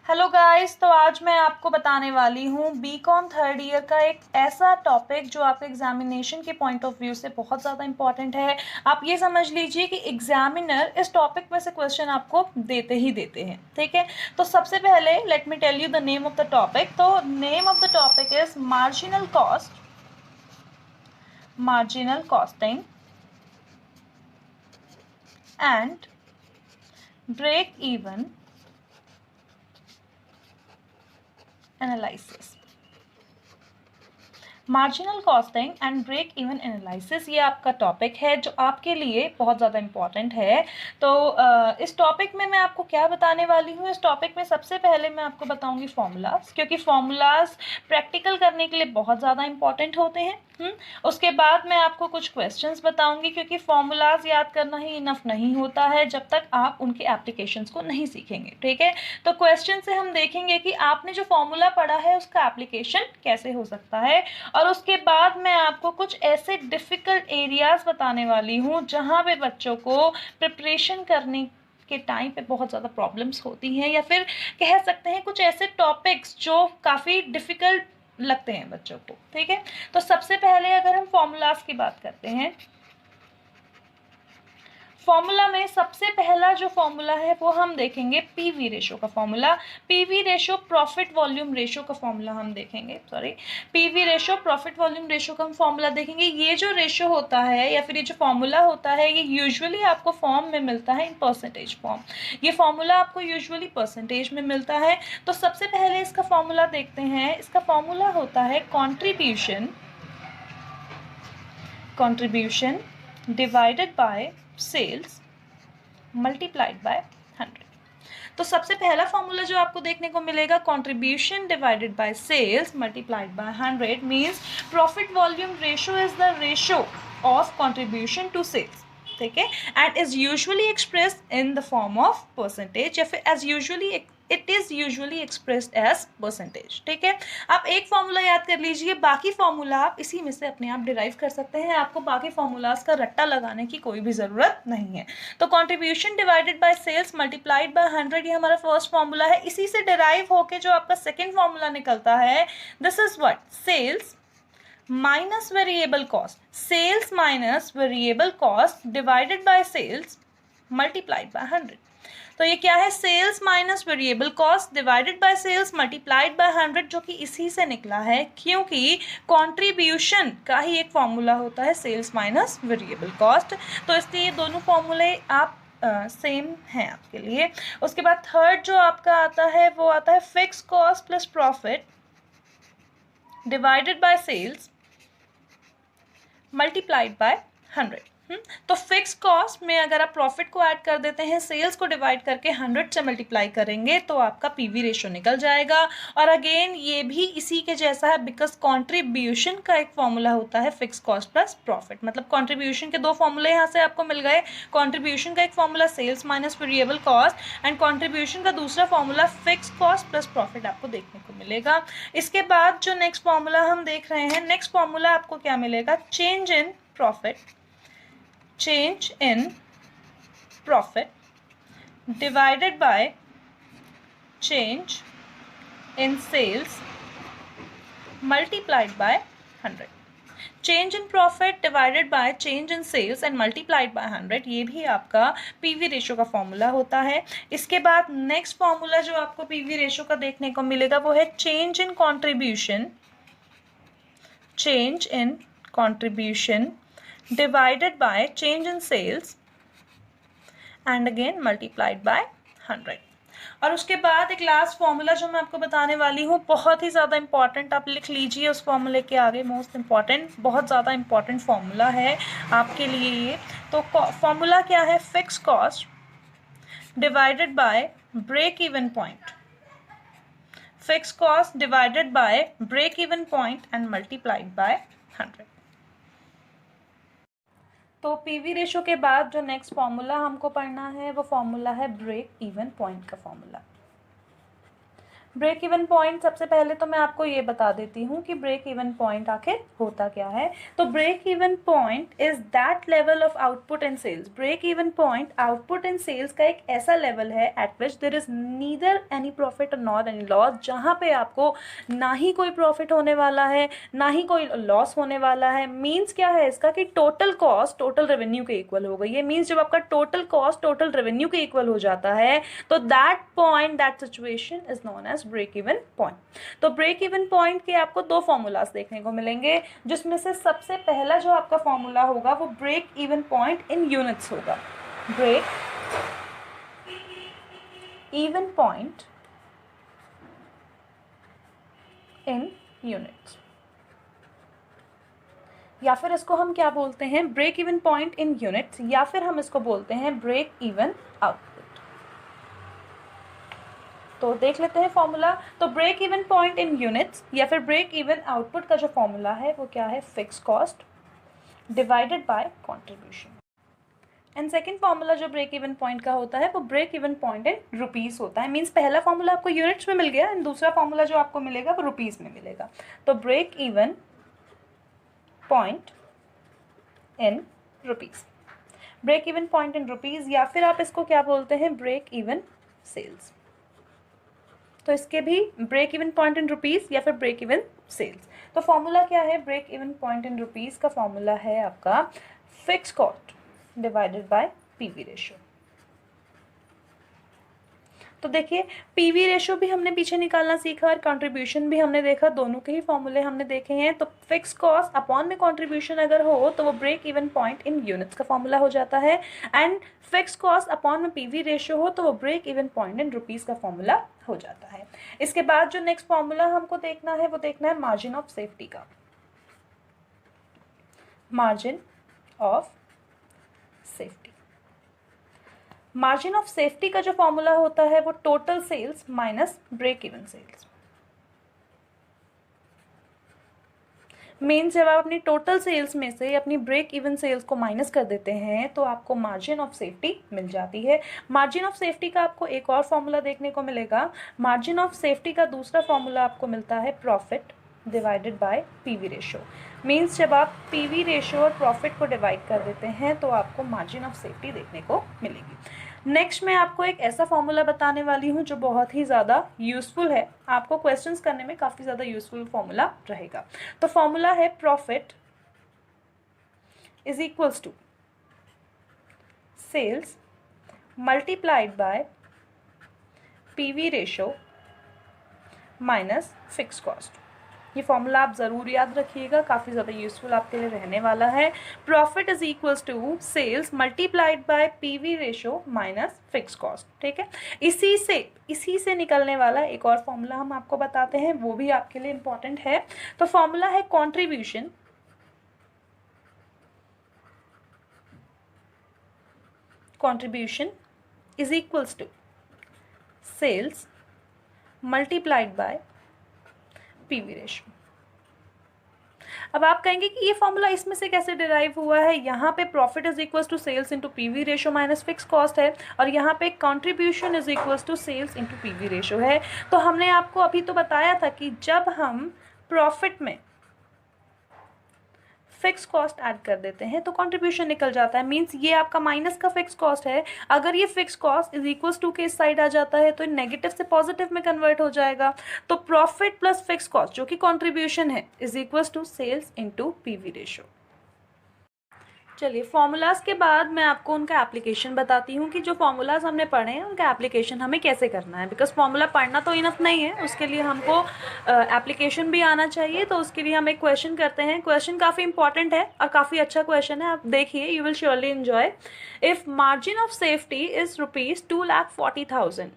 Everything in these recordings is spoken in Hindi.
हेलो गाइस, तो आज मैं आपको बताने वाली हूँ बीकॉम थर्ड ईयर का एक ऐसा टॉपिक जो आपके एग्जामिनेशन के पॉइंट ऑफ व्यू से बहुत ज़्यादा इंपॉर्टेंट है। आप ये समझ लीजिए कि एग्जामिनर इस टॉपिक में से क्वेश्चन आपको देते ही देते हैं, ठीक है। तो सबसे पहले let me tell you the name of the topic. तो name of the topic is marginal costing and break even analysis. Marginal costing and break even analysis ये आपका टॉपिक है जो आपके लिए बहुत ज़्यादा इम्पॉर्टेंट है। तो इस टॉपिक में मैं आपको क्या बताने वाली हूँ। इस टॉपिक में सबसे पहले मैं आपको बताऊँगी फॉर्मूलाज, क्योंकि फॉर्मूलाज प्रैक्टिकल करने के लिए बहुत ज़्यादा इम्पॉर्टेंट होते हैं। उसके बाद मैं आपको कुछ क्वेश्चंस बताऊंगी, क्योंकि फॉर्मूलाज याद करना ही इनफ नहीं होता है जब तक आप उनके एप्लीकेशंस को नहीं सीखेंगे, ठीक है। तो क्वेश्चन से हम देखेंगे कि आपने जो फॉर्मूला पढ़ा है उसका एप्लीकेशन कैसे हो सकता है, और उसके बाद मैं आपको कुछ ऐसे डिफ़िकल्ट एरियाज बताने वाली हूँ जहाँ पे बच्चों को प्रिपरेशन करने के टाइम पे बहुत ज़्यादा प्रॉब्लम्स होती हैं, या फिर कह सकते हैं कुछ ऐसे टॉपिक्स जो काफ़ी डिफ़िकल्ट लगते हैं बच्चों को, ठीक है। तो सबसे पहले अगर हम फॉर्मूलाज की बात करते हैं, फॉर्मूला में सबसे पहला जो फॉर्मूला है वो हम देखेंगे पीवी रेशो का formula. PV ratio profit volume ratio का फॉर्मूला हम देखेंगे, PV ratio profit volume ratio का हम फॉर्मूला देखेंगे। ये जो रेशो होता है या फिर ये जो फॉर्मूला होता है ये यूजुअली आपको फॉर्म में मिलता है इन परसेंटेज फॉर्म। ये फॉर्मूला आपको यूजुअली परसेंटेज में मिलता है। तो सबसे पहले इसका फॉर्मूला देखते हैं। इसका फॉर्मूला होता है contribution divided by sales multiplied by 100। तो सबसे पहला फॉर्मूला जो आपको देखने को मिलेगा, contribution divided by sales multiplied by 100 means profit volume ratio is the ratio of contribution to sales, ठीक है, and is usually expressed in the form of percentage, या फिर as usually it is usually expressed as percentage, ठीक है। आप एक फॉर्मूला याद कर लीजिए, बाकी फॉर्मूला आप इसी में से अपने आप डिराइव कर सकते हैं। आपको बाकी फॉर्मूलाज का रट्टा लगाने की कोई भी ज़रूरत नहीं है। तो contribution divided by sales multiplied by 100 ये हमारा फर्स्ट फॉर्मूला है। इसी से डिराइव होके जो आपका सेकेंड फॉर्मूला निकलता है, this is what, sales minus variable cost, sales minus variable cost divided by sales multiplied by 100। तो ये क्या है, sales minus variable cost divided by sales multiplied by 100, जो कि इसी से निकला है, क्योंकि कंट्रीब्यूशन का ही एक फॉर्मूला होता है सेल्स माइनस वेरिएबल कॉस्ट। तो इसलिए ये दोनों फॉर्मूले आप सेम हैं आपके लिए। उसके बाद थर्ड जो आपका आता है वो आता है fix cost plus profit divided by sales multiplied by 100। तो फिक्स कॉस्ट में अगर आप प्रॉफिट को ऐड कर देते हैं, सेल्स को डिवाइड करके 100 से मल्टीप्लाई करेंगे तो आपका पीवी रेशो निकल जाएगा। और अगेन ये भी इसी के जैसा है, बिकॉज कंट्रीब्यूशन का एक फॉर्मूला होता है फिक्स कॉस्ट प्लस प्रॉफिट। मतलब कंट्रीब्यूशन के दो फॉर्मूले यहाँ से आपको मिल गए। कंट्रीब्यूशन का एक formula sales minus variable cost, and contribution का दूसरा formula fix cost plus profit आपको देखने को मिलेगा। इसके बाद जो नेक्स्ट फॉर्मूला हम देख रहे हैं, नेक्स्ट फॉर्मूला आपको क्या मिलेगा, change in profit divided by change in sales multiplied by 100। Change in profit divided by change in sales and multiplied by 100, ये भी आपका पीवी रेशो का फॉर्मूला होता है। इसके बाद नेक्स्ट फॉर्मूला जो आपको पीवी रेशो का देखने को मिलेगा वो है change in contribution divided by change in sales and again multiplied by 100। और उसके बाद एक लास्ट फॉर्मूला जो मैं आपको बताने वाली हूँ, बहुत ही ज़्यादा इंपॉर्टेंट, आप लिख लीजिए उस फॉर्मूले के आगे, मोस्ट इंपॉर्टेंट, बहुत ज़्यादा इंपॉर्टेंट फॉर्मूला है आपके लिए ये। तो फॉर्मूला क्या है, fix cost divided by break even point, fix cost divided by break even point and multiplied by 100। तो पीवी रेशो के बाद जो नेक्स्ट फॉर्मूला हमको पढ़ना है वो फॉर्मूला है ब्रेक इवन पॉइंट का फॉर्मूला। ब्रेक इवन पॉइंट, सबसे पहले तो मैं आपको ये बता देती हूँ कि ब्रेक इवन पॉइंट आखिर होता क्या है। तो break even point is that level of output and sales. Break even point output and sales का एक ऐसा लेवल है at which there is neither any profit और नॉट एनी लॉस, जहाँ पे आपको ना ही कोई प्रॉफिट होने वाला है ना ही कोई लॉस होने वाला है। मीन्स क्या है इसका कि टोटल कॉस्ट टोटल रेवेन्यू के इक्वल हो गई है। मीन्स जब आपका टोटल कॉस्ट टोटल रेवेन्यू के इक्वल हो जाता है तो that point, that situation is known as break even point. तो ब्रेक इवन पॉइंट के आपको दो फॉर्मूलाज देखने को मिलेंगे, जिसमें से सबसे पहला जो आपका फॉर्मूला होगा वो break even point in units होगा। Break even point in units, या फिर इसको हम क्या बोलते हैं, break even point in units, या फिर हम इसको बोलते हैं ब्रेक इवन आउटपुट। तो देख लेते हैं फॉर्मूला। तो break even point in units या फिर ब्रेक इवन आउटपुट का जो फॉर्मूला है वो क्या है, fix cost divided by contribution. And second formula जो ब्रेक इवन पॉइंट का होता है वो break even point in rupees होता है। मीन्स पहला फॉर्मूला आपको यूनिट्स में मिल गया एंड दूसरा फॉर्मूला जो आपको मिलेगा वो रुपीस में मिलेगा। तो break even point in rupees, break even point in rupees, या फिर आप इसको क्या बोलते हैं, ब्रेक इवन सेल्स। तो इसके भी break even point in rupees या फिर ब्रेक इवन सेल्स। तो फॉर्मूला क्या है, break even point in rupees का फॉर्मूला है आपका fix cost divided by PV ratio. तो देखिए पीवी रेशियो भी हमने पीछे निकालना सीखा और कंट्रीब्यूशन भी हमने देखा, दोनों के ही फॉर्मूले हमने देखे हैं। तो फिक्स कॉस्ट अपॉन में कंट्रीब्यूशन अगर हो तो वो break even point in units का फॉर्मूला हो जाता है, एंड फिक्स कॉस्ट अपॉन में पीवी रेशियो हो तो वो break even point in rupees का फॉर्मूला हो जाता है। इसके बाद जो नेक्स्ट फॉर्मूला हमको देखना है वो देखना है मार्जिन ऑफ सेफ्टी का। Margin of safety, margin of safety का जो फॉर्मूला होता है वो total sales minus break even sales. Means जब आप अपनी टोटल सेल्स में से अपनी ब्रेक इवन सेल्स को माइनस कर देते हैं तो आपको मार्जिन ऑफ सेफ्टी मिल जाती है। मार्जिन ऑफ सेफ्टी का आपको एक और फॉर्मूला देखने को मिलेगा। मार्जिन ऑफ सेफ्टी का दूसरा फॉर्मूला आपको मिलता है profit divided by PV ratio. Means जब आप पीवी रेशियो और प्रॉफिट को डिवाइड कर देते हैं तो आपको मार्जिन ऑफ सेफ्टी देखने को मिलेगी। नेक्स्ट मैं आपको एक ऐसा फॉर्मूला बताने वाली हूँ जो बहुत ही ज़्यादा यूज़फुल है, आपको क्वेश्चंस करने में काफ़ी ज़्यादा यूज़फुल फॉर्मूला रहेगा। तो फॉर्मूला है profit is equals to sales multiplied by PV ratio minus fix cost. ये फॉर्मूला आप ज़रूर याद रखिएगा, काफ़ी ज़्यादा यूज़फुल आपके लिए रहने वाला है। Profit is equals to sales multiplied by PV ratio minus fix cost. ठीक है, इसी से निकलने वाला एक और फॉर्मूला हम आपको बताते हैं, वो भी आपके लिए इंपॉर्टेंट है। तो फॉर्मूला है contribution is equals to sales multiplied by PV ratio. अब आप कहेंगे कि ये फॉर्मूला इसमें से कैसे डिराइव हुआ है, यहाँ पे profit is equals to sales into PV ratio minus fix cost है और यहाँ पे contribution is equals to sales into PV ratio है। तो हमने आपको अभी तो बताया था कि जब हम प्रॉफिट में फिक्स कॉस्ट ऐड कर देते हैं तो कंट्रीब्यूशन निकल जाता है। मींस ये आपका माइनस का फिक्स कॉस्ट है, अगर ये fix cost is equals to के इस साइड आ जाता है तो नेगेटिव से पॉजिटिव में कन्वर्ट हो जाएगा। तो प्रॉफिट प्लस फिक्स कॉस्ट जो कि कंट्रीब्यूशन है is equals to sales into PV ratio. चलिए फॉर्मूलाज के बाद मैं आपको उनका एप्लीकेशन बताती हूँ कि जो फॉर्मूलाज हमने पढ़े हैं उनका एप्लीकेशन हमें कैसे करना है। बिकॉज फॉर्मूला पढ़ना तो इनफ नहीं है, उसके लिए हमको एप्लीकेशन भी आना चाहिए। तो उसके लिए हम एक क्वेश्चन करते हैं। क्वेश्चन काफ़ी इंपॉर्टेंट है और काफ़ी अच्छा क्वेश्चन है, आप देखिए, you will surely enjoy. If margin of safety is ₹2,40,000,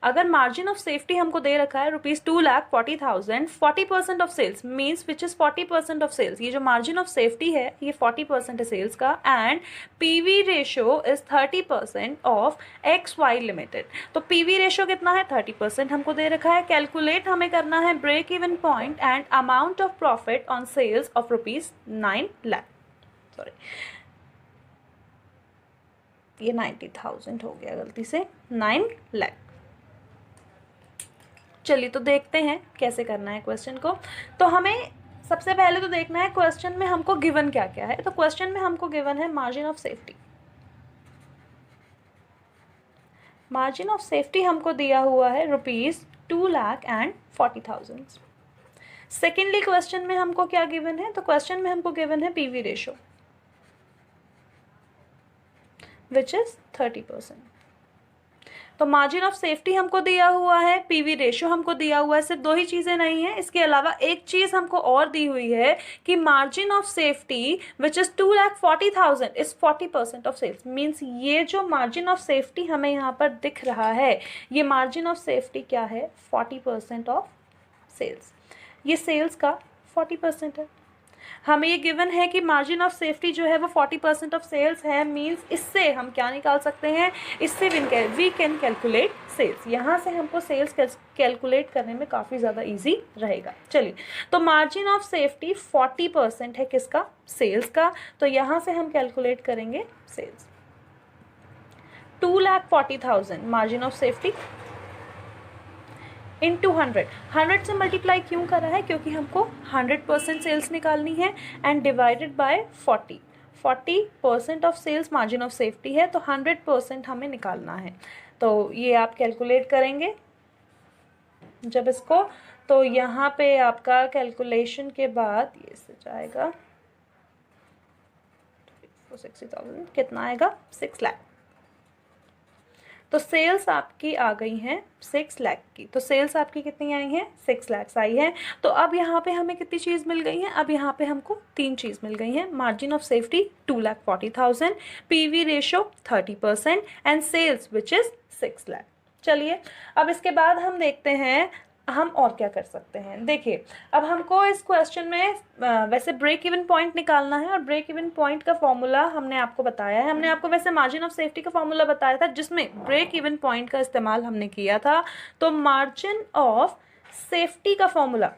अगर मार्जिन ऑफ सेफ्टी हमको दे रखा है ₹2,40,000, 40% of sales means which is 40% of sales, ये जो मार्जिन ऑफ सेफ्टी है ये 40% है सेल्स का, and PV ratio is 30% of X Y limited. तो पीवी रेशियो कितना है, 30% हमको दे रखा है। कैलकुलेट हमें करना है break even point and amount of profit on sales of ₹9 lakh, sorry ये 90,000 हो गया गलती से, 9 लाख। चलिए तो देखते हैं कैसे करना है क्वेश्चन को। तो हमें सबसे पहले तो देखना है क्वेश्चन में हमको गिवन क्या क्या है। तो क्वेश्चन में हमको गिवन है margin of safety. Margin of safety हमको दिया हुआ है ₹2,40,000। सेकेंडली क्वेश्चन में हमको क्या गिवन है, तो क्वेश्चन में हमको गिवन है पीवी रेशो विच इज 30%। तो मार्जिन ऑफ सेफ्टी हमको दिया हुआ है, पीवी रेशो हमको दिया हुआ है। सिर्फ दो ही चीज़ें नहीं है, इसके अलावा एक चीज़ हमको और दी हुई है कि margin of safety which is 2,40,000 is 40% of sales. Means ये जो मार्जिन ऑफ सेफ्टी हमें यहाँ पर दिख रहा है, ये मार्जिन ऑफ सेफ्टी क्या है, 40% ऑफ सेल्स। ये सेल्स का 40% है। हमें ये गिवन है कि मार्जिन ऑफ सेफ्टी जो है वो 40% ऑफ सेल्स है। मींस इससे हम क्या निकाल सकते हैं, इससे वी कैन कैलकुलेट सेल्स। यहाँ से हमको सेल्स कैलकुलेट करने में काफ़ी ज़्यादा इजी रहेगा। चलिए, तो मार्जिन ऑफ सेफ्टी 40% है किसका, सेल्स का। तो यहाँ से हम कैलकुलेट करेंगे sales. 2,40,000 margin of safety into 100 से मल्टीप्लाई क्यों करा है, क्योंकि हमको 100% सेल्स निकालनी है and divided by 40% of sales margin of safety है, तो 100% हमें निकालना है। तो ये आप कैलकुलेट करेंगे जब इसको, तो यहाँ पे आपका कैलकुलेशन के बाद ये से जाएगा 60,000, कितना आएगा, 6 लाख। तो सेल्स आपकी आ गई हैं 6 लाख की। तो सेल्स आपकी कितनी आई हैं, 6 लाख आई है। तो अब यहाँ पे हमें कितनी चीज़ मिल गई है, अब यहाँ पे हमको 3 चीज़ मिल गई हैं। Margin of safety 2,40,000, PV ratio 30% and cells which is 6 lakh. चलिए, अब इसके बाद हम देखते हैं हम और क्या कर सकते हैं। देखिए, अब हमको इस क्वेश्चन में वैसे ब्रेक इवन पॉइंट निकालना है, और ब्रेक इवन पॉइंट का फॉर्मूला हमने आपको बताया है। हमने आपको वैसे मार्जिन ऑफ सेफ्टी का फॉर्मूला बताया था जिसमें ब्रेक इवन पॉइंट का इस्तेमाल हमने किया था। तो मार्जिन ऑफ सेफ्टी का फॉर्मूला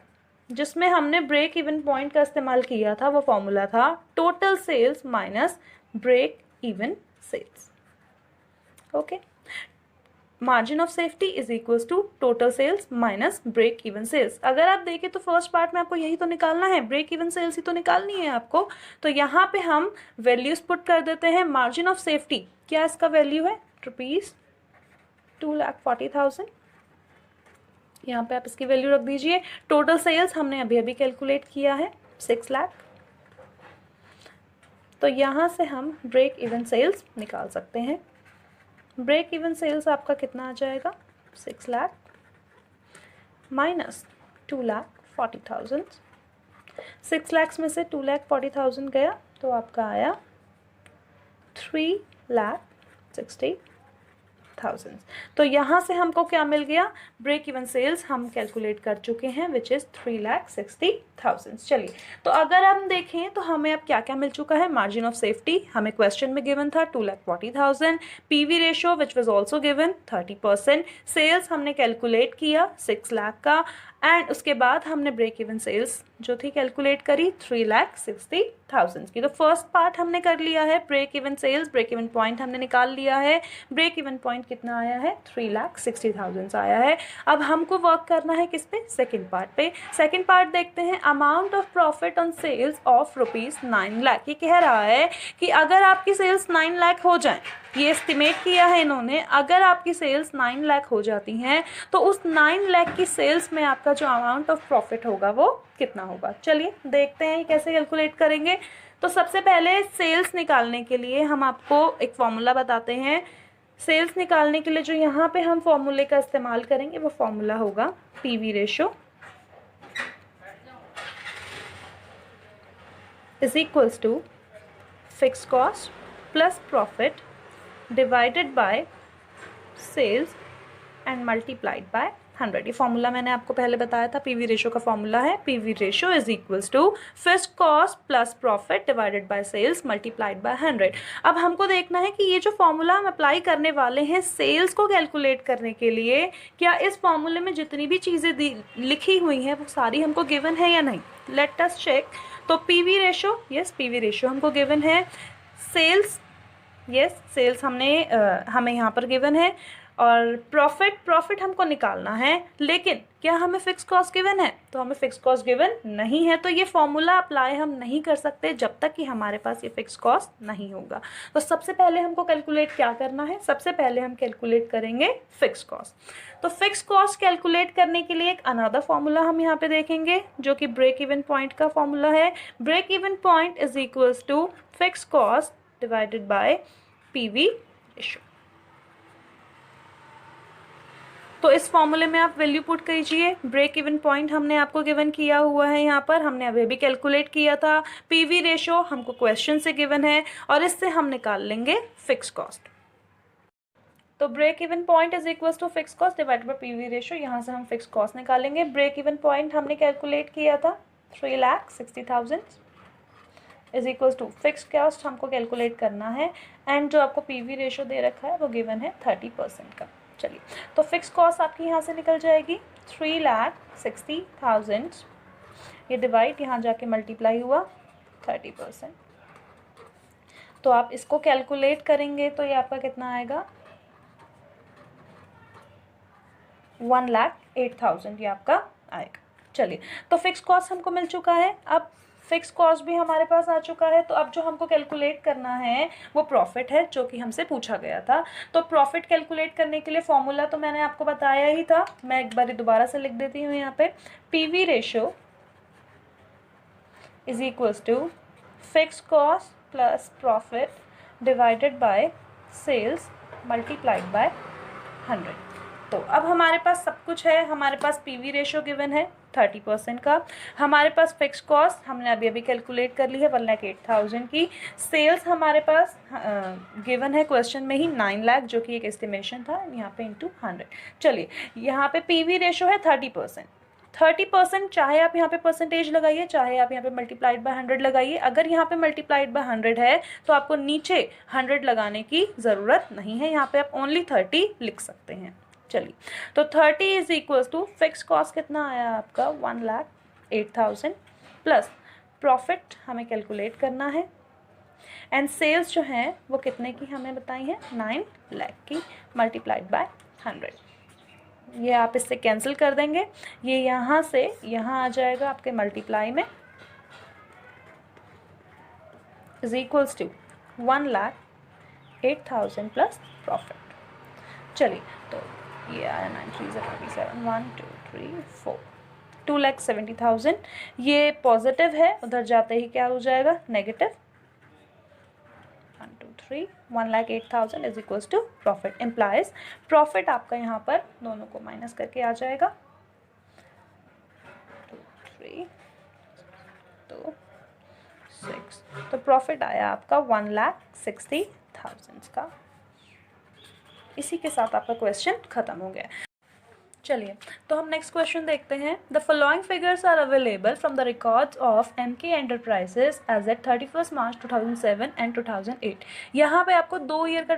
जिसमें हमने ब्रेक इवन पॉइंट का इस्तेमाल किया था वो फॉर्मूला था total sales minus break even sales. Okay, margin of safety is equals to total sales minus break even sales. अगर आप देखें तो फर्स्ट पार्ट में आपको यही तो निकालना है, ब्रेक इवन सेल्स ही तो निकालनी है आपको। तो यहाँ पे हम वैल्यूज पुट कर देते हैं। मार्जिन ऑफ सेफ्टी क्या इसका वैल्यू है, ₹2,40,000। यहाँ पे आप इसकी वैल्यू रख दीजिए। टोटल सेल्स हमने अभी अभी कैलकुलेट किया है 6 लाख। तो यहाँ से हम ब्रेक इवन सेल्स निकाल सकते हैं। ब्रेक इवन सेल्स आपका कितना आ जाएगा, 6 लाख माइनस 2,40,000। 6 लाख में से 2,40,000 गया तो आपका आया 3,60,000। तो यहाँ से हमको क्या मिल गया, ब्रेक इवन सेल्स हम कैलकुलेट कर चुके हैं विच इज़ 3,60,000। चलिए, तो अगर हम देखें तो हमें अब क्या क्या मिल चुका है। मार्जिन ऑफ सेफ्टी हमें क्वेश्चन में गिवन था 2,40,000, PV ratio which was also given 30%, sales हमने कैलकुलेट किया 6 लाख का, एंड उसके बाद हमने ब्रेक इवन सेल्स जो थी कैलकुलेट करी 3,60,000 की। तो फर्स्ट पार्ट हमने कर लिया है, break even sales, break even point हमने निकाल लिया है। ब्रेक इवन पॉइंट कितना आया है, 3,60,000 आया है। अब हमको वर्क करना है किस पे, सेकेंड पार्ट पे। सेकेंड पार्ट देखते हैं। Amount of profit on sales of ₹9 lakh. ये कह रहा है कि अगर आपकी सेल्स 9 लाख हो जाए, ये एस्टिमेट किया है इन्होंने, अगर आपकी सेल्स 9 लाख हो जाती हैं तो उस 9 लाख की सेल्स में आपका जो अमाउंट ऑफ प्रॉफिट होगा वो कितना होगा। चलिए देखते हैं कैसे कैलकुलेट करेंगे। तो सबसे पहले सेल्स निकालने के लिए हम आपको एक फॉर्मूला बताते हैं। सेल्स निकालने के लिए जो यहाँ पे हम फॉर्मूले का इस्तेमाल करेंगे वो फॉर्मूला होगा PV ratio is equals to fixed cost plus profit divided by sales and multiplied by 100। ये फॉर्मूला मैंने आपको पहले बताया था, पीवी रेशो का फॉर्मूला है PV ratio is equals to fixed cost plus profit divided by sales multiplied by 100। अब हमको देखना है कि ये जो फॉर्मूला हम अप्लाई करने वाले हैं सेल्स को कैलकुलेट करने के लिए, क्या इस फॉर्मूले में जितनी भी चीज़ें लिखी हुई हैं वो सारी हमको गिवन है या नहीं। Let us check. तो PV ratio, yes PV ratio हमको गिवन है। सेल्स, यस सेल्स हमें यहाँ पर गिवन है। और प्रॉफिट हमको निकालना है, लेकिन क्या हमें फिक्स कॉस्ट गिवन है? तो हमें फिक्स कॉस्ट गिवन नहीं है, तो ये फॉर्मूला अप्लाई हम नहीं कर सकते जब तक कि हमारे पास ये फिक्स कॉस्ट नहीं होगा। तो सबसे पहले हमको कैलकुलेट क्या करना है? सबसे पहले हम कैलकुलेट करेंगे फिक्स कॉस्ट। तो फिक्स कॉस्ट कैलकुलेट करने के लिए एक अनदर फॉर्मूला हम यहाँ पे देखेंगे, जो कि ब्रेक इवन पॉइंट का फॉर्मूला है। Break even point is equals to fix cost divided by PV ratio. तो इस फॉर्मूले में आप वैल्यू पुट कीजिए। ब्रेक इवन पॉइंट हमने आपको गिवन किया हुआ है, यहाँ पर हमने अभी भी कैलकुलेट किया था। पीवी रेशो हमको क्वेश्चन से गिवन है, और इससे हम निकाल लेंगे फिक्स कॉस्ट। तो break even point is equal to fix cost divided by PV ratio, यहाँ से हम फिक्स कॉस्ट निकालेंगे। ब्रेक इवन पॉइंट हमने कैलकुलेट किया था 3,60,000 is equal to fix cost हमको कैलकुलेट करना है, एंड जो आपको पीवी रेशो दे रखा है वो गिवन है 30% का। चलिए, तो फिक्स कॉस्ट आपकी यहाँ से निकल जाएगी 3,60,000, ये डिवाइड यहाँ जाके मल्टीप्लाई हुआ 30%। तो आप इसको कैलकुलेट करेंगे तो ये आपका कितना आएगा? 1,08,000 ये आपका आएगा। चलिए, तो फिक्स कॉस्ट हमको मिल चुका है। अब फिक्स कॉस्ट भी हमारे पास आ चुका है, तो अब जो हमको कैलकुलेट करना है वो प्रॉफिट है, जो कि हमसे पूछा गया था। तो प्रॉफिट कैलकुलेट करने के लिए फॉर्मूला तो मैंने आपको बताया ही था, मैं एक बार दोबारा से लिख देती हूँ यहाँ पे। PV ratio is equals to fix cost plus profit divided by sales multiplied by 100। तो अब हमारे पास सब कुछ है, हमारे पास पीवी रेशो गिवन है 30% का, हमारे पास फिक्स कॉस्ट हमने अभी अभी कैलकुलेट कर ली है 1,08,000 की, सेल्स हमारे पास गिवन है क्वेश्चन में ही 9 लाख, जो कि एक एस्टिमेशन था यहाँ पे इंटू 100। चलिए, यहाँ पे पीवी रेशो है 30%। 30%, चाहे आप यहाँ पे परसेंटेज लगाइए, चाहे आप यहाँ पे मल्टीप्लाइड बाय 100 लगाइए। अगर यहाँ पे मल्टीप्लाइड बाय 100 है तो आपको नीचे 100 लगाने की ज़रूरत नहीं है, यहाँ पे आप ओनली 30 लिख सकते हैं। चलिए, तो 30 is equals to fix cost कितना आया आपका 1,08,000 प्लस प्रॉफिट हमें कैलकुलेट करना है, एंड सेल्स जो है वो कितने की हमें बताई है 9 लाख की मल्टीप्लाइड बाय 100। ये आप इससे कैंसिल कर देंगे, ये यहाँ से यहाँ आ जाएगा आपके मल्टीप्लाई में, is equals to 1,08,000 plus profit. चलिए, तो ये आया 9 3 27 1 2 3 4 2,70,000। ये पॉजिटिव है, उधर जाते ही क्या हो जाएगा negative. 1 2 3 1,08,000 is equals to profit, implies profit आपका यहाँ पर दोनों को माइनस करके आ जाएगा 2 3 2 6। तो प्रॉफिट आया आपका 1,60,000 का। इसी के साथ आपका क्वेश्चन खत्म हो गया। चलिए, तो हम नेक्स्ट क्वेश्चन देखते हैं। The following figures are available from the records of MK enterprises as at 31 March 2007 and 2008। यहाँ पे आपको 2 ईयर का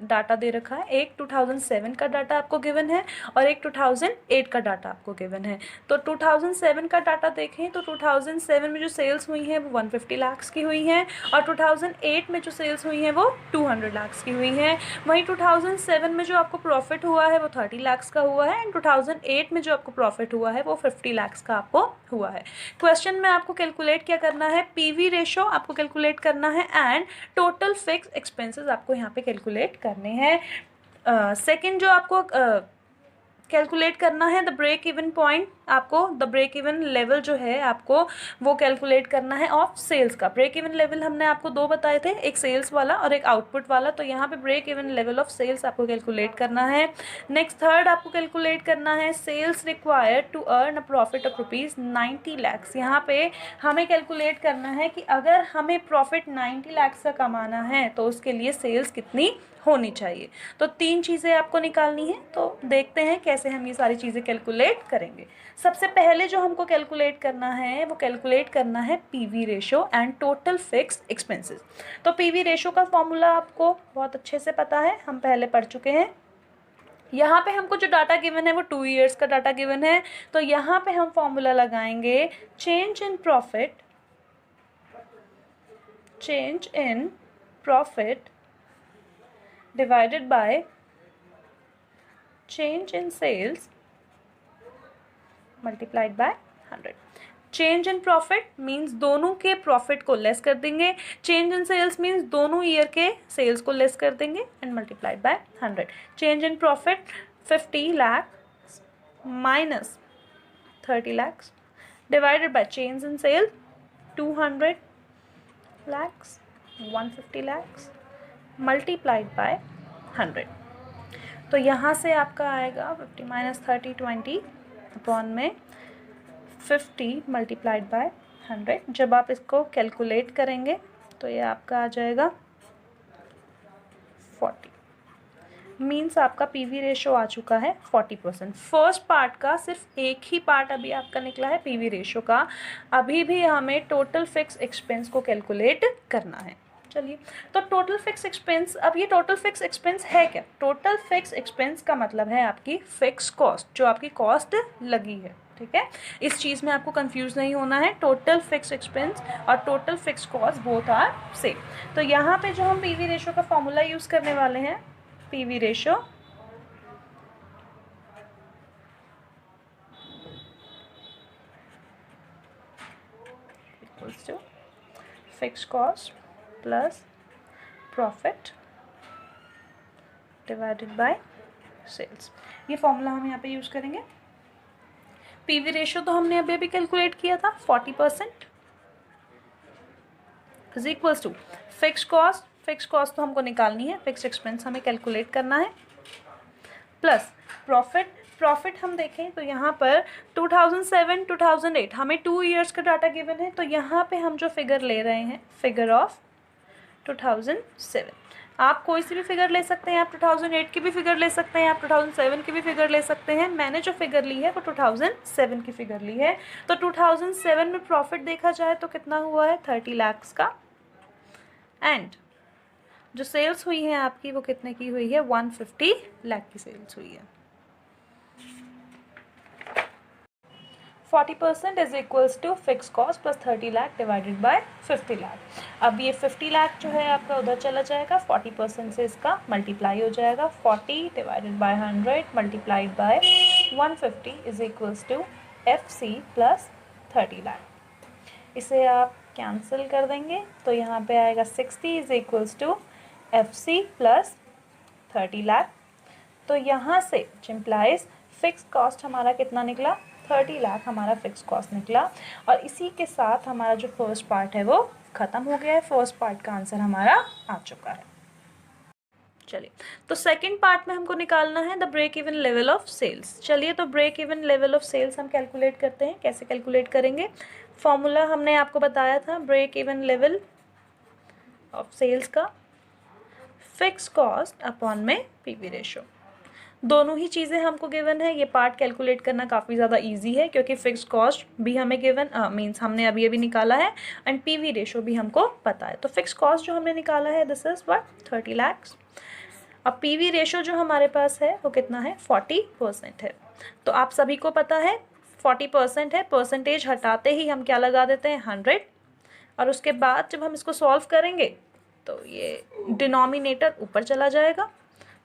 डाटा दे रखा है, एक 2007 का डाटा आपको गिवन है और एक 2008 का डाटा आपको गिवन है। तो 2007 का डाटा देखें तो 2007 में जो सेल्स हुई हैं वो 150 लाख की हुई हैं, और 2008 में जो सेल्स हुई हैं वो 200 लाख की हुई हैं। वहीं 2007 में जो आपको प्रॉफिट हुआ है वो 30 लाख का हुआ है, एंड 2008 में जो आपको प्रॉफिट हुआ है वो 50 लाख का आपको हुआ है। क्वेश्चन में आपको कैलकुलेट क्या करना है? पीवी रेशो आपको कैलकुलेट करना है, एंड टोटल फिक्स एक्सपेंसेस आपको यहाँ पे कैलकुलेट करने हैं। सेकंड जो आपको कैलकुलेट करना है द ब्रेक इवन पॉइंट, आपको द ब्रेक इवन लेवल जो है आपको वो कैलकुलेट करना है ऑफ सेल्स का। ब्रेक इवन लेवल हमने आपको 2 बताए थे, एक सेल्स वाला और एक आउटपुट वाला, तो यहाँ पे break even level of sales आपको कैलकुलेट करना है। नेक्स्ट थर्ड आपको कैलकुलेट करना है sales required to earn a profit of ₹90 lakh. यहाँ पे हमें कैलकुलेट करना है कि अगर हमें प्रॉफिट 90 लाख का कमाना है तो उसके लिए सेल्स कितनी होनी चाहिए। तो 3 चीज़ें आपको निकालनी है, तो देखते हैं कैसे हम ये सारी चीज़ें कैलकुलेट करेंगे। सबसे पहले जो हमको कैलकुलेट करना है वो कैलकुलेट करना है PV ratio and total fixed expenses. तो पीवी रेशो का फॉर्मूला आपको बहुत अच्छे से पता है, हम पहले पढ़ चुके हैं। यहाँ पे हमको जो डाटा गिवन है वो 2 ईयर्स का डाटा गिवन है, तो यहाँ पे हम फॉर्मूला लगाएंगे change in profit divided by change in sales multiplied by 100. Change in profit means दोनों के प्रॉफिट को लेस कर देंगे. चेंज इन सेल्स मीन्स दोनों ईयर के सेल्स को लेस कर देंगे and multiplied by 100. Change in profit 50 lakh minus 30 lakhs divided by change in sale 200 lakhs 150 lakhs multiplied by 100. तो यहाँ से आपका आएगा 50 माइनस 30 20 अपॉन में 50 मल्टीप्लाइड बाय 100. जब आप इसको कैलकुलेट करेंगे तो ये आपका आ जाएगा 40. मीन्स आपका पीवी रेशो आ चुका है 40%. फर्स्ट पार्ट का सिर्फ एक ही पार्ट अभी आपका निकला है पीवी रेशो का. अभी भी हमें टोटल फिक्स एक्सपेंस को कैलकुलेट करना है. चलिए, तो टोटल फिक्स एक्सपेंस, अब ये टोटल फिक्स एक्सपेंस है क्या? टोटल फिक्स एक्सपेंस का मतलब है आपकी फिक्स कॉस्ट, जो आपकी कॉस्ट लगी है. ठीक है, इस चीज़ में आपको कंफ्यूज नहीं होना है. टोटल फिक्स एक्सपेंस और total fix cost both are same. तो यहाँ पे जो हम पीवी रेशो का फॉर्मूला यूज़ करने वाले हैं, PV ratio equals to fixed cost plus profit divided by sales. ये फॉर्मूला हम यहाँ पे यूज़ करेंगे. PV रेशो तो हमने अभी अभी कैलकुलेट किया था 40% is equals to fix cost. Fix cost तो हमको निकालनी है, फिक्स एक्सपेंस हमें कैलकुलेट करना है, प्लस प्रॉफिट. प्रॉफिट हम देखें तो यहाँ पर 2007 2008 हमें 2 ईयर्स का डाटा गिवन है. तो यहाँ पे हम जो फिगर ले रहे हैं, फिगर ऑफ 2007. आप कोई सी भी फिगर ले सकते हैं, आप 2008 की भी फिगर ले सकते हैं, आप 2007 की भी फिगर ले सकते हैं. मैंने जो फिगर ली है वो 2007 की फिगर ली है. तो 2007 में प्रॉफिट देखा जाए तो कितना हुआ है 30 lakhs का, एंड जो सेल्स हुई है आपकी वो कितने की हुई है 150 लाख की सेल्स हुई है. 40% is equals to fix cost plus 30 lakh divided by 50 lakh. अब ये 50 लाख जो है आपका उधर चला जाएगा, 40% से इसका मल्टीप्लाई हो जाएगा. 40 divided by 100 multiplied by 150 is equals to FC plus 30 lakh. इसे आप कैंसिल कर देंगे तो यहाँ पे आएगा 60 is equals to FC plus 30 lakh. तो यहाँ से इम्प्लाइज फिक्स कॉस्ट हमारा कितना निकला 30 लाख हमारा फिक्स कॉस्ट निकला. और इसी के साथ हमारा जो फर्स्ट पार्ट है वो ख़त्म हो गया है. फर्स्ट पार्ट का आंसर हमारा आ चुका है. चलिए, तो सेकंड पार्ट में हमको निकालना है the break even level of sales. चलिए, तो break even level of sales हम कैलकुलेट करते हैं. कैसे कैलकुलेट करेंगे? फॉर्मूला हमने आपको बताया था break even level of sales का, फिक्स कॉस्ट अपॉन में पीवी रेशो. दोनों ही चीज़ें हमको गिवन है. ये पार्ट कैलकुलेट करना काफ़ी ज़्यादा इजी है क्योंकि फिक्स कॉस्ट भी हमें गिवन मींस हमने अभी अभी निकाला है एंड पीवी रेशो भी हमको पता है. तो फिक्स कॉस्ट जो हमने निकाला है दिस इज व्हाट 30 lakhs. अब पीवी रेशो जो हमारे पास है वो कितना है 40% है. तो आप सभी को पता है 40% है, परसेंटेज हटाते ही हम क्या लगा देते हैं 100. और उसके बाद जब हम इसको सॉल्व करेंगे तो ये डिनोमिनेटर ऊपर चला जाएगा.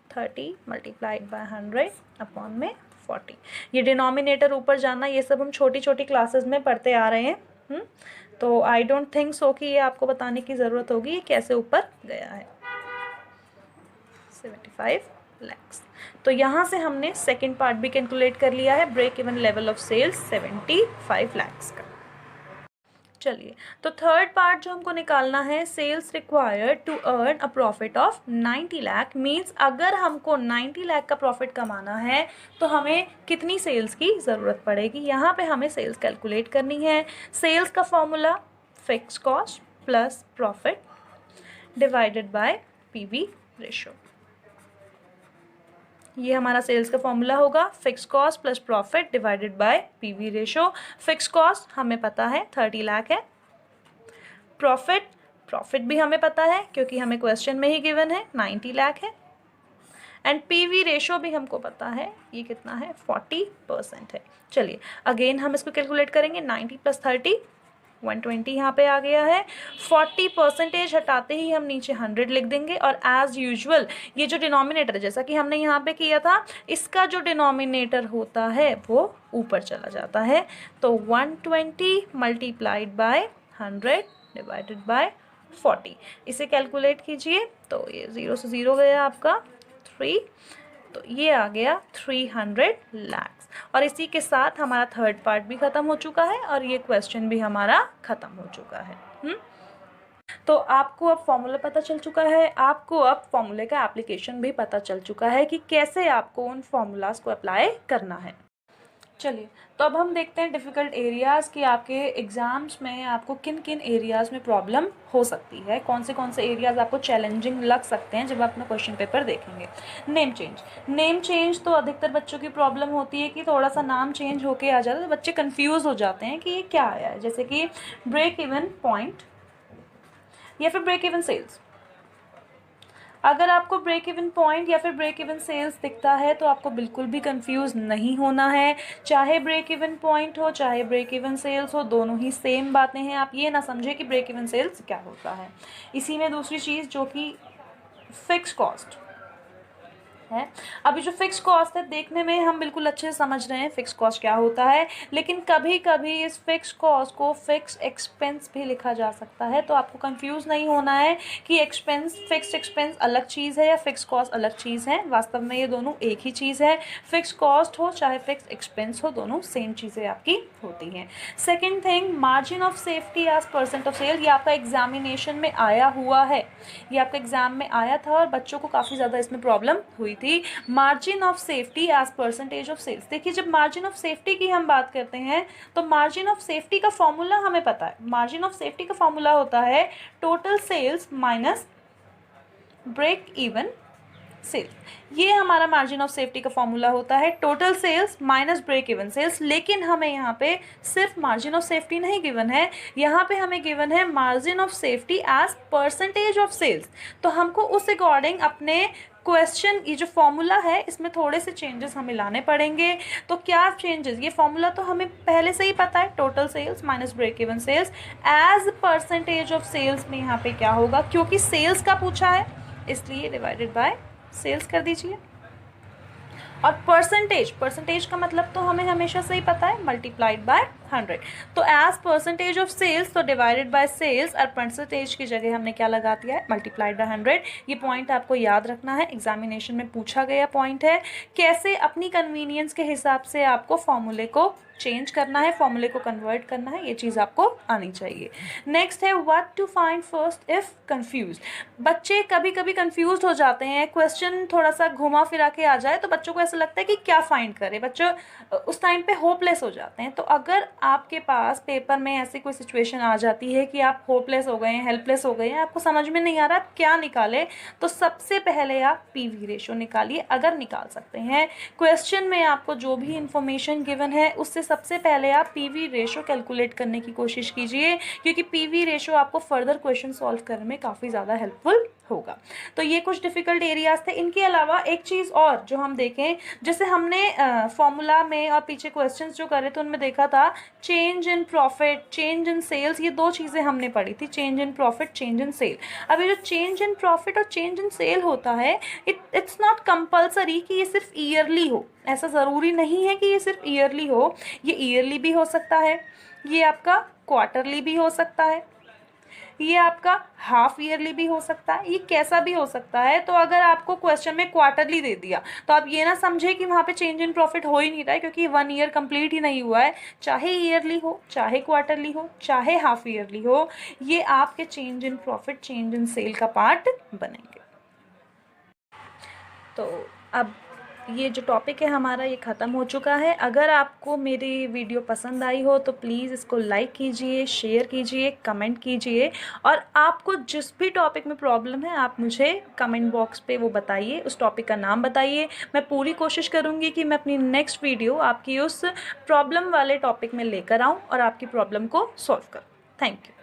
30 मल्टीप्लाइड बाय 100 अपॉन में 40. ये डिनोमिनेटर ऊपर जाना ये सब हम छोटी छोटी क्लासेस में पढ़ते आ रहे हैं. तो आई डोंट थिंक सो कि ये आपको बताने की ज़रूरत होगी ये कैसे ऊपर गया है. 75 lakhs. तो यहाँ से हमने सेकेंड पार्ट भी कैलकुलेट कर लिया है, break even level of sales 75 lakhs का. चलिए, तो थर्ड पार्ट जो हमको निकालना है, sales required to earn a profit of 90 lakh. Means अगर हमको 90 लाख का प्रॉफिट कमाना है तो हमें कितनी सेल्स की ज़रूरत पड़ेगी. यहाँ पे हमें सेल्स कैलकुलेट करनी है. सेल्स का formula fix cost plus profit divided by PV ratio. ये हमारा सेल्स का फॉर्मूला होगा, fix cost plus profit divided by PV ratio. Fix cost हमें पता है 30 लाख है. प्रॉफिट भी हमें पता है क्योंकि हमें क्वेश्चन में ही गिवन है 90 लाख है. एंड पीवी रेशो भी हमको पता है, ये कितना है 40% है. चलिए, अगेन हम इसको कैलकुलेट करेंगे. 90 प्लस 30 120 यहाँ पे आ गया है। 40% हटाते ही हम नीचे 100 लिख देंगे और एज यूजुअल ये जो डिनोमिनेटर है जैसा कि हमने यहाँ पे किया था, इसका जो डिनोमिनेटर होता है वो ऊपर चला जाता है। तो 120 मल्टीप्लाइड बाय 100 डिवाइडेड बाय 40, इसे कैलकुलेट कीजिए। तो ये 0 से 0 गया आपका 3, तो ये आ गया 300 lakhs। और इसी के साथ हमारा थर्ड पार्ट भी ख़त्म हो चुका है और ये क्वेश्चन भी हमारा ख़त्म हो चुका है। तो आपको अब फॉर्मूला पता चल चुका है, आपको अब फॉर्मूले का एप्लीकेशन भी पता चल चुका है कि कैसे आपको उन फॉर्मूलाज को अप्लाई करना है। चलिए, तो अब हम देखते हैं डिफ़िकल्ट एरियाज़ कि आपके एग्ज़ाम्स में आपको किन किन एरियाज़ में प्रॉब्लम हो सकती है, कौन से एरियाज़ आपको चैलेंजिंग लग सकते हैं जब आप अपना क्वेश्चन पेपर देखेंगे। नेम चेंज तो अधिकतर बच्चों की प्रॉब्लम होती है कि थोड़ा सा नाम चेंज होके आ जाता है तो बच्चे कन्फ्यूज़ हो जाते हैं कि ये क्या आया है, जैसे कि ब्रेक इवन पॉइंट या फिर ब्रेक इवन सेल्स। अगर आपको ब्रेक इवन पॉइंट या फिर ब्रेक इवन सेल्स दिखता है तो आपको बिल्कुल भी कंफ्यूज नहीं होना है। चाहे ब्रेक इवन पॉइंट हो चाहे ब्रेक इवन सेल्स हो, दोनों ही सेम बातें हैं। आप ये ना समझे कि ब्रेक इवन सेल्स क्या होता है। इसी में दूसरी चीज़ जो कि फिक्स कॉस्ट है, अभी जो फिक्स कॉस्ट है देखने में हम बिल्कुल अच्छे से समझ रहे हैं फिक्स कॉस्ट क्या होता है, लेकिन कभी कभी इस फिक्स कॉस्ट को फिक्स एक्सपेंस भी लिखा जा सकता है। तो आपको कंफ्यूज नहीं होना है कि फिक्स एक्सपेंस अलग चीज़ है या फिक्स कॉस्ट अलग चीज़ है। वास्तव में ये दोनों एक ही चीज़ है। फिक्स कॉस्ट हो चाहे फिक्स एक्सपेंस हो, दोनों सेम चीज़ें आपकी होती हैं। Second thing, margin of safety as % of sale. ये आपका एग्जामिनेशन में आया हुआ है, ये आपका एग्जाम में आया था और बच्चों को काफ़ी ज़्यादा इसमें प्रॉब्लम हुई थी। Margin of safety as % of sales. देखिए, जब मार्जिन ऑफ सेफ्टी की हम बात करते हैं तो मार्जिन ऑफ सेफ्टी का फॉर्मूला हमें पता है। मार्जिन ऑफ सेफ्टी का फॉर्मूला होता है total sales minus break even sales. ये हमारा मार्जिन ऑफ सेफ्टी का फॉर्मूला होता है, total sales minus break even sales. लेकिन हमें यहाँ पे सिर्फ मार्जिन ऑफ सेफ्टी नहीं गिवन है, यहाँ पे हमें गिवन है margin of safety as % of sales. तो हमको उस अकॉर्डिंग अपने क्वेश्चन, ये जो फॉर्मूला है इसमें थोड़े से चेंजेस हमें लाने पड़ेंगे। तो क्या चेंजेस, ये फॉर्मूला तो हमें पहले से ही पता है, total sales minus break even sales as % of sales में यहाँ पे क्या होगा, क्योंकि सेल्स का पूछा है इसलिए डिवाइडेड बाय सेल्स कर दीजिए। और परसेंटेज का मतलब तो हमें हमेशा से ही पता है, मल्टीप्लाइड बाय 100। तो एज % ऑफ सेल्स तो डिवाइडेड बाय सेल्स, और परसेंटेज की जगह हमने क्या लगा दिया है, मल्टीप्लाइड बाय 100। ये पॉइंट आपको याद रखना है, एग्जामिनेशन में पूछा गया पॉइंट है। कैसे अपनी कन्वीनियंस के हिसाब से आपको फॉर्मूले को चेंज करना है, फॉर्मूले को कन्वर्ट करना है, ये चीज़ आपको आनी चाहिए। नेक्स्ट है what to find first if confuse. बच्चे कभी कभी कंफ्यूज हो जाते हैं, क्वेश्चन थोड़ा सा घुमा फिरा के आ जाए तो बच्चों को ऐसा लगता है कि क्या फाइंड करें, बच्चों उस टाइम पे होपलेस हो जाते हैं। तो अगर आपके पास पेपर में ऐसी कोई सिचुएशन आ जाती है कि आप होपलेस हो गए हैं, हेल्पलेस हो गए हैं, आपको समझ में नहीं आ रहा आप क्या निकालें, तो सबसे पहले आप PV रेशो निकालिए, अगर निकाल सकते हैं। क्वेश्चन में आपको जो भी इंफॉर्मेशन गिवन है उससे सबसे पहले आप PV रेशो कैलकुलेट करने की कोशिश कीजिए, क्योंकि PV रेशो आपको फर्दर क्वेश्चन सॉल्व करने में काफ़ी ज़्यादा हेल्पफुल होगा। तो ये कुछ डिफ़िकल्ट एरियाज थे। इनके अलावा एक चीज़ और जो हम देखें, जैसे हमने फॉर्मूला में और पीछे क्वेश्चंस जो करे तो उनमें देखा था change in profit, change in sales, ये दो चीज़ें हमने पढ़ी थी, change in profit, change in sale. अब ये जो चेंज इन प्रॉफिट और चेंज इन सेल होता है, इट्स नॉट कंपल्सरी कि ये सिर्फ ईयरली हो, ऐसा ज़रूरी नहीं है कि ये सिर्फ ईयरली हो। ये ईयरली भी हो सकता है, ये आपका क्वार्टरली भी हो सकता है, ये आपका हाफ ईयरली भी हो सकता है, ये कैसा भी हो सकता है। तो अगर आपको क्वेश्चन में क्वार्टरली दे दिया तो आप ये ना समझे कि वहाँ पे चेंज इन प्रॉफिट हो ही नहीं रहा है, क्योंकि 1 ईयर कंप्लीट ही नहीं हुआ है। चाहे ईयरली हो, चाहे क्वार्टरली हो, चाहे हाफ ईयरली हो, ये आपके change in profit, change in sale का पार्ट बनेंगे। तो अब ये जो टॉपिक है हमारा ये ख़त्म हो चुका है। अगर आपको मेरी वीडियो पसंद आई हो तो प्लीज़ इसको लाइक कीजिए, शेयर कीजिए, कमेंट कीजिए, और आपको जिस भी टॉपिक में प्रॉब्लम है आप मुझे कमेंट बॉक्स पे वो बताइए, उस टॉपिक का नाम बताइए। मैं पूरी कोशिश करूँगी कि मैं अपनी नेक्स्ट वीडियो आपकी उस प्रॉब्लम वाले टॉपिक में लेकर आऊँ और आपकी प्रॉब्लम को सॉल्व करूँ। Thank you.